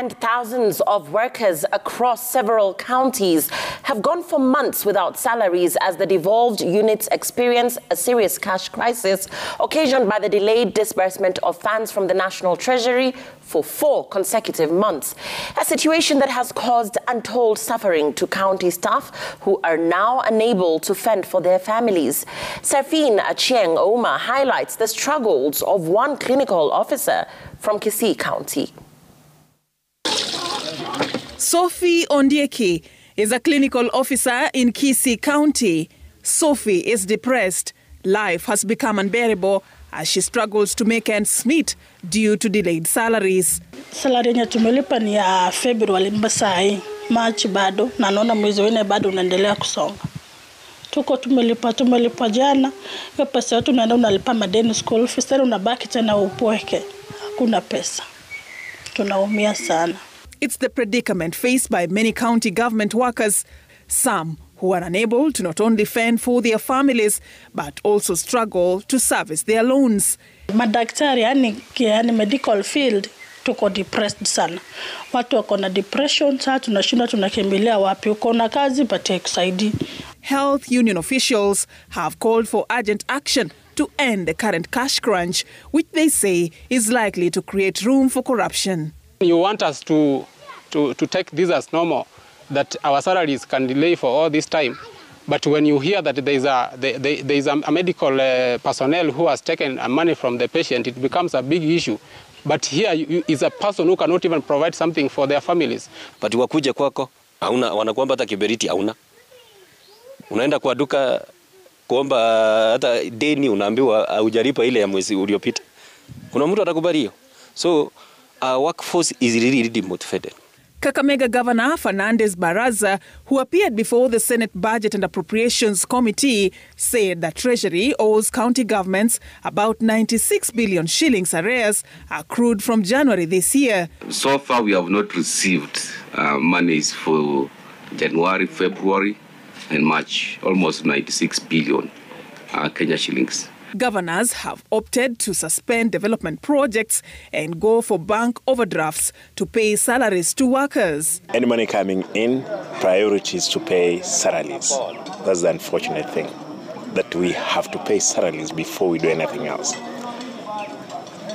And thousands of workers across several counties have gone for months without salaries as the devolved units experience a serious cash crisis occasioned by the delayed disbursement of funds from the National Treasury for 4 consecutive months. A situation that has caused untold suffering to county staff who are now unable to fend for their families. Safin Achieng Oma highlights the struggles of one clinical officer from Kisii County. Sophie Ondieki is a clinical officer in Kisii County. Sophie is depressed. Life has become unbearable as she struggles to make ends meet due to delayed salaries. Salary yenye tumelipa ni ya February mbasai, March bado, na naona mwezi wengine bado unaendelea kusonga. Tuko tumelipa jana, hiyo pesa yote unaenda unalipa madeni school fees, tena unabaki tena upweke. Hakuna pesa. Tunaumia sana. It's the predicament faced by many county government workers, some who are unable to not only fend for their families, but also struggle to service their loans. Madaktari, yani medical field, tuko depressed sana. Watu wako na depression, sasa tunashinda tunakimbilia wapi? Uko na kazi but haikusaidii. Health union officials have called for urgent action to end the current cash crunch, which they say is likely to create room for corruption. You want us to take this as normal, that our salaries can delay for all this time. But when you hear that there is a medical personnel who has taken money from the patient, it becomes a big issue. But here is a person who cannot even provide something for their families. But wakuje kwako, hauna, wanakuomba hata kiberiti hauna. Unaenda kwa duka kuomba hata deni, unaambiwa hujalipa ile ya mwezi uliopita. Kuna mtu atakubali hiyo? So our workforce is really demotivated. Kakamega Governor Fernandez Baraza, who appeared before the Senate Budget and Appropriations Committee, said that Treasury owes county governments about 96 billion shillings arrears accrued from January this year. So far, we have not received monies for January, February, and March, almost 96 billion Kenya shillings. Governors have opted to suspend development projects and go for bank overdrafts to pay salaries to workers. Any money coming in, priority is to pay salaries. That's the unfortunate thing, that we have to pay salaries before we do anything else.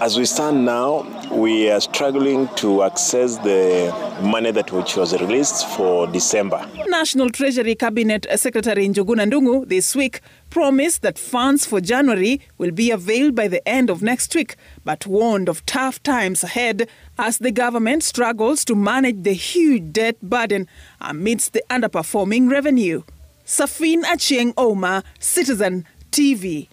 As we stand now, we are struggling to access the money which was released for December. National Treasury Cabinet Secretary Njuguna Ndung'u this week promised that funds for January will be availed by the end of next week, but warned of tough times ahead as the government struggles to manage the huge debt burden amidst the underperforming revenue. Safin Achieng Oma, Citizen TV.